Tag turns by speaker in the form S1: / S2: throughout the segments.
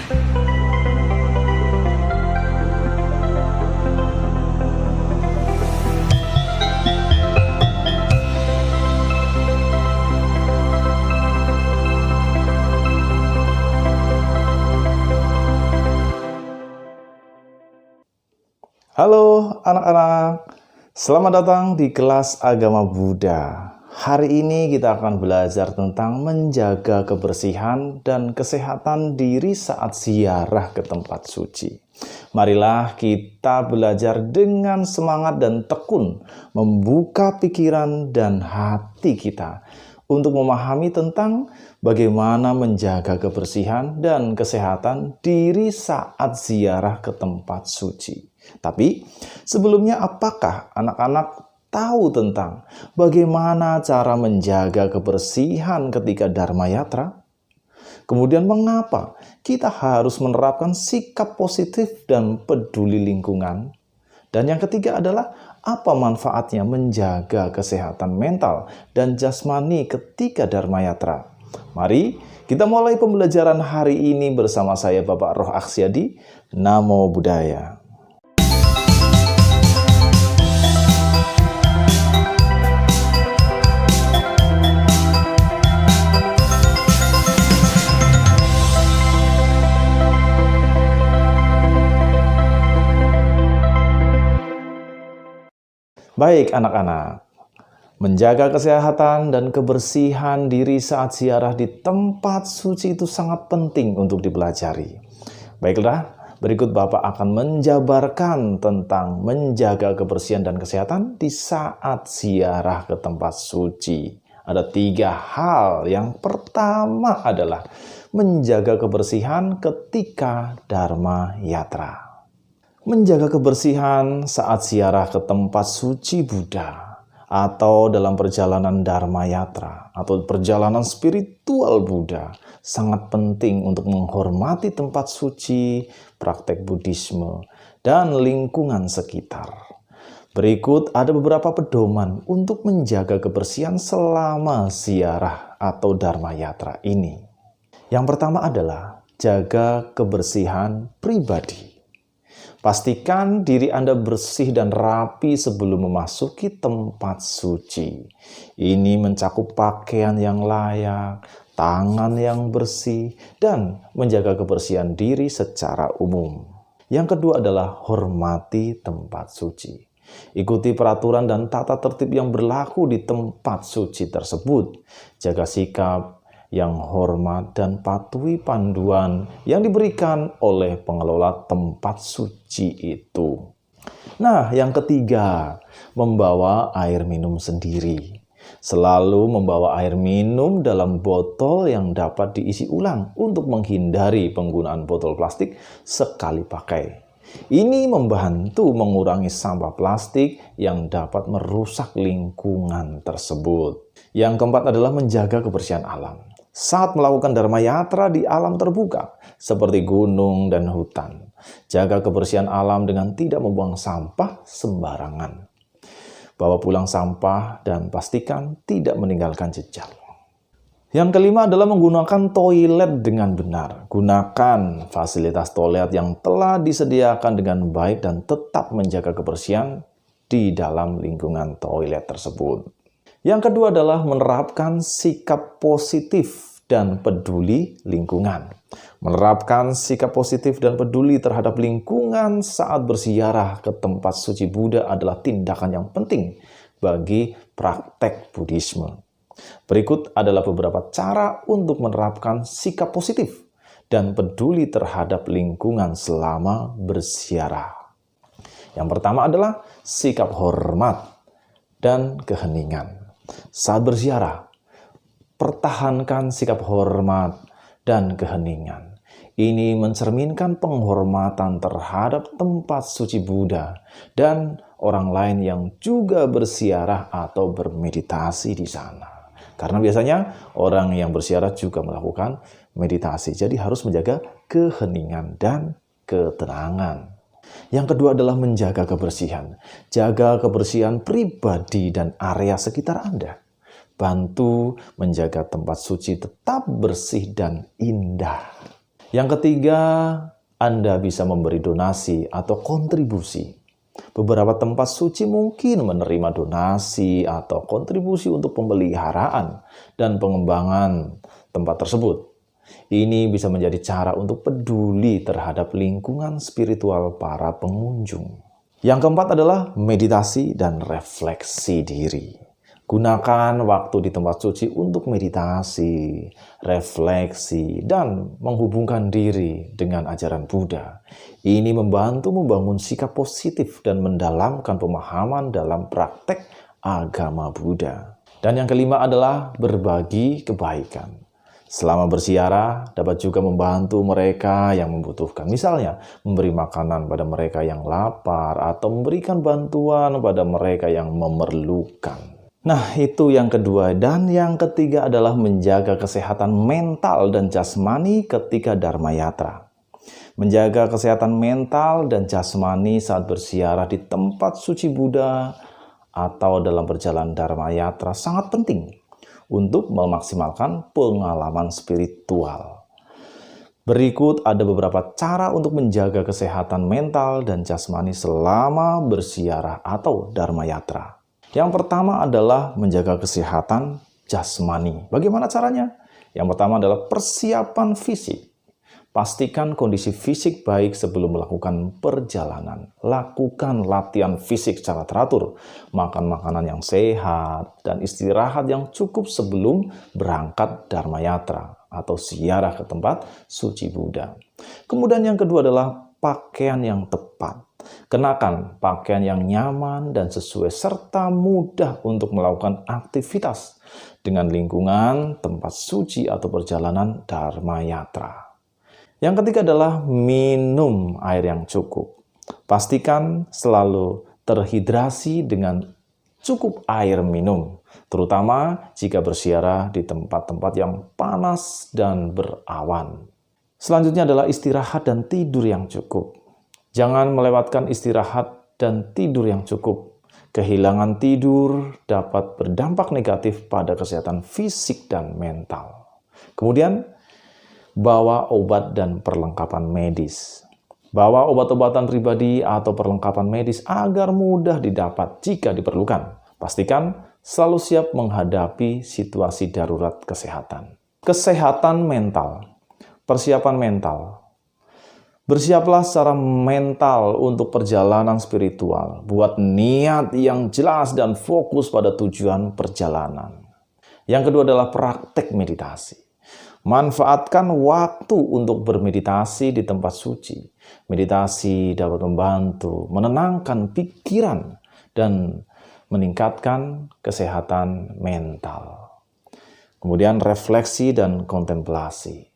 S1: Halo anak-anak, selamat datang di kelas Agama Buddha. Hari ini kita akan belajar tentang menjaga kebersihan dan kesehatan diri saat ziarah ke tempat suci. Marilah kita belajar dengan semangat dan tekun, membuka pikiran dan hati kita untuk memahami tentang bagaimana menjaga kebersihan dan kesehatan diri saat ziarah ke tempat suci. Tapi sebelumnya, apakah anak-anak tahu tentang bagaimana cara menjaga kebersihan ketika Dharma Yatra? Kemudian mengapa kita harus menerapkan sikap positif dan peduli lingkungan? Dan yang ketiga adalah apa manfaatnya menjaga kesehatan mental dan jasmani ketika Dharma Yatra? Mari kita mulai pembelajaran hari ini bersama saya Bapak Roh Aksiadi. Namo Buddhaya. Baik anak-anak, menjaga kesehatan dan kebersihan diri saat ziarah di tempat suci itu sangat penting untuk dipelajari. Baiklah, berikut Bapak akan menjabarkan tentang menjaga kebersihan dan kesehatan di saat ziarah ke tempat suci. Ada 3 hal. Yang pertama adalah menjaga kebersihan ketika Dharma Yatra. Menjaga kebersihan saat ziarah ke tempat suci Buddha atau dalam perjalanan Dharma Yatra atau perjalanan spiritual Buddha sangat penting untuk menghormati tempat suci, praktek Buddhisme, dan lingkungan sekitar. Berikut ada beberapa pedoman untuk menjaga kebersihan selama ziarah atau Dharma Yatra ini. Yang pertama adalah jaga kebersihan pribadi. Pastikan diri Anda bersih dan rapi sebelum memasuki tempat suci. Ini mencakup pakaian yang layak, tangan yang bersih, dan menjaga kebersihan diri secara umum. Yang kedua adalah hormati tempat suci. Ikuti peraturan dan tata tertib yang berlaku di tempat suci tersebut. Jaga sikap yang hormat dan patuhi panduan yang diberikan oleh pengelola tempat suci itu. Nah, yang ketiga, membawa air minum sendiri. Selalu membawa air minum dalam botol yang dapat diisi ulang untuk menghindari penggunaan botol plastik sekali pakai. Ini membantu mengurangi sampah plastik yang dapat merusak lingkungan tersebut. Yang keempat adalah menjaga kebersihan alam. Saat melakukan Dharma Yatra di alam terbuka, seperti gunung dan hutan, jaga kebersihan alam dengan tidak membuang sampah sembarangan. Bawa pulang sampah dan pastikan tidak meninggalkan jejak. Yang kelima adalah menggunakan toilet dengan benar. Gunakan fasilitas toilet yang telah disediakan dengan baik dan tetap menjaga kebersihan di dalam lingkungan toilet tersebut. Yang kedua adalah menerapkan sikap positif dan peduli lingkungan. Menerapkan sikap positif dan peduli terhadap lingkungan saat berziarah ke tempat suci Buddha adalah tindakan yang penting bagi praktek Buddhisme. Berikut adalah beberapa cara untuk menerapkan sikap positif dan peduli terhadap lingkungan selama berziarah. Yang pertama adalah sikap hormat dan keheningan. Saat berziarah, pertahankan sikap hormat dan keheningan. Ini mencerminkan penghormatan terhadap tempat suci Buddha dan orang lain yang juga berziarah atau bermeditasi di sana. Karena biasanya orang yang berziarah juga melakukan meditasi, jadi harus menjaga keheningan dan ketenangan. Yang kedua adalah menjaga kebersihan. Jaga kebersihan pribadi dan area sekitar Anda. Bantu menjaga tempat suci tetap bersih dan indah. Yang ketiga, Anda bisa memberi donasi atau kontribusi. Beberapa tempat suci mungkin menerima donasi atau kontribusi untuk pemeliharaan dan pengembangan tempat tersebut. Ini bisa menjadi cara untuk peduli terhadap lingkungan spiritual para pengunjung. Yang keempat adalah meditasi dan refleksi diri. Gunakan waktu di tempat suci untuk meditasi, refleksi, dan menghubungkan diri dengan ajaran Buddha. Ini membantu membangun sikap positif dan mendalamkan pemahaman dalam praktek agama Buddha. Dan yang kelima adalah berbagi kebaikan. Selama berziarah, dapat juga membantu mereka yang membutuhkan. Misalnya, memberi makanan pada mereka yang lapar atau memberikan bantuan pada mereka yang memerlukan. Nah, itu yang kedua. Dan yang ketiga adalah menjaga kesehatan mental dan jasmani ketika Dharma Yatra. Menjaga kesehatan mental dan jasmani saat berziarah di tempat suci Buddha atau dalam perjalanan Dharma Yatra sangat penting untuk memaksimalkan pengalaman spiritual. Berikut ada beberapa cara untuk menjaga kesehatan mental dan jasmani selama berziarah atau Dharma Yatra. Yang pertama adalah menjaga kesehatan jasmani. Bagaimana caranya? Yang pertama adalah persiapan fisik. Pastikan kondisi fisik baik sebelum melakukan perjalanan. Lakukan latihan fisik secara teratur. Makan makanan yang sehat dan istirahat yang cukup sebelum berangkat Dharma Yatra atau ziarah ke tempat suci Buddha. Kemudian yang kedua adalah pakaian yang tepat. Kenakan pakaian yang nyaman dan sesuai serta mudah untuk melakukan aktivitas dengan lingkungan tempat suci atau perjalanan Dharma Yatra. Yang ketiga adalah minum air yang cukup. Pastikan selalu terhidrasi dengan cukup air minum, terutama jika berziarah di tempat-tempat yang panas dan berawan. Selanjutnya adalah istirahat dan tidur yang cukup. Jangan melewatkan istirahat dan tidur yang cukup. Kehilangan tidur dapat berdampak negatif pada kesehatan fisik dan mental. Kemudian, bawa obat dan perlengkapan medis. Bawa obat-obatan pribadi atau perlengkapan medis agar mudah didapat jika diperlukan. Pastikan selalu siap menghadapi situasi darurat kesehatan. Kesehatan mental. Persiapan mental. Bersiaplah secara mental untuk perjalanan spiritual. Buat niat yang jelas dan fokus pada tujuan perjalanan. Yang kedua adalah praktek meditasi. Manfaatkan waktu untuk bermeditasi di tempat suci. Meditasi dapat membantu menenangkan pikiran dan meningkatkan kesehatan mental. Kemudian refleksi dan kontemplasi.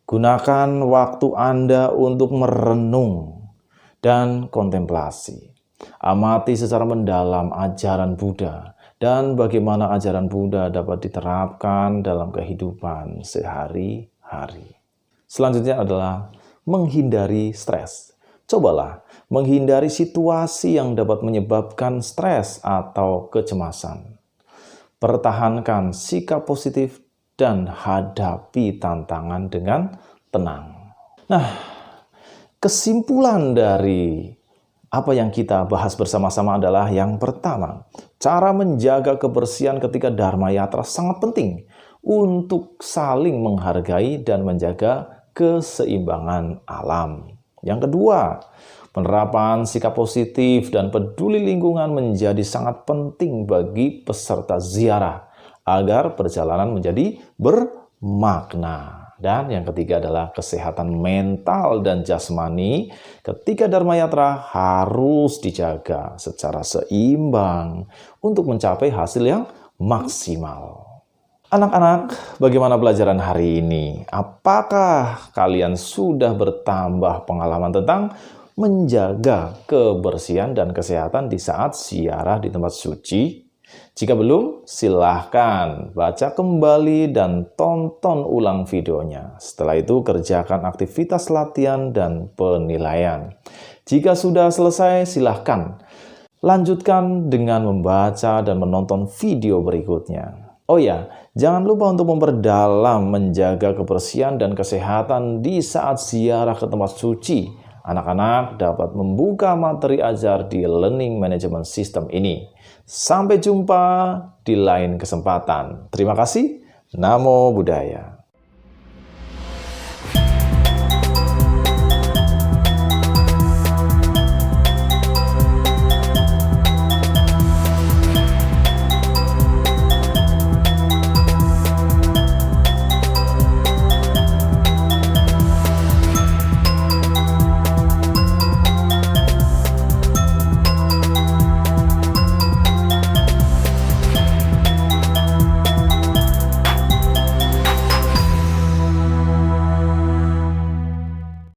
S1: Gunakan waktu Anda untuk merenung dan kontemplasi. Amati secara mendalam ajaran Buddha dan bagaimana ajaran Buddha dapat diterapkan dalam kehidupan sehari-hari. Selanjutnya adalah menghindari stres. Cobalah menghindari situasi yang dapat menyebabkan stres atau kecemasan. Pertahankan sikap positif dan hadapi tantangan dengan tenang. Nah, kesimpulan dari apa yang kita bahas bersama-sama adalah yang pertama, cara menjaga kebersihan ketika Dharma Yatra sangat penting untuk saling menghargai dan menjaga keseimbangan alam. Yang kedua, penerapan sikap positif dan peduli lingkungan menjadi sangat penting bagi peserta ziarah agar perjalanan menjadi bermakna. Dan yang ketiga adalah kesehatan mental dan jasmani ketika Dharma Yatra harus dijaga secara seimbang untuk mencapai hasil yang maksimal. Anak-anak, bagaimana pelajaran hari ini? Apakah kalian sudah bertambah pengalaman tentang menjaga kebersihan dan kesehatan di saat ziarah di tempat suci? Jika belum, silahkan baca kembali dan tonton ulang videonya. Setelah itu, kerjakan aktivitas latihan dan penilaian. Jika sudah selesai, silahkan lanjutkan dengan membaca dan menonton video berikutnya. Oh ya, jangan lupa untuk memperdalam menjaga kebersihan dan kesehatan di saat ziarah ke tempat suci. Anak-anak dapat membuka materi ajar di Learning Management System ini. Sampai jumpa di lain kesempatan. Terima kasih. Namo Buddhaya.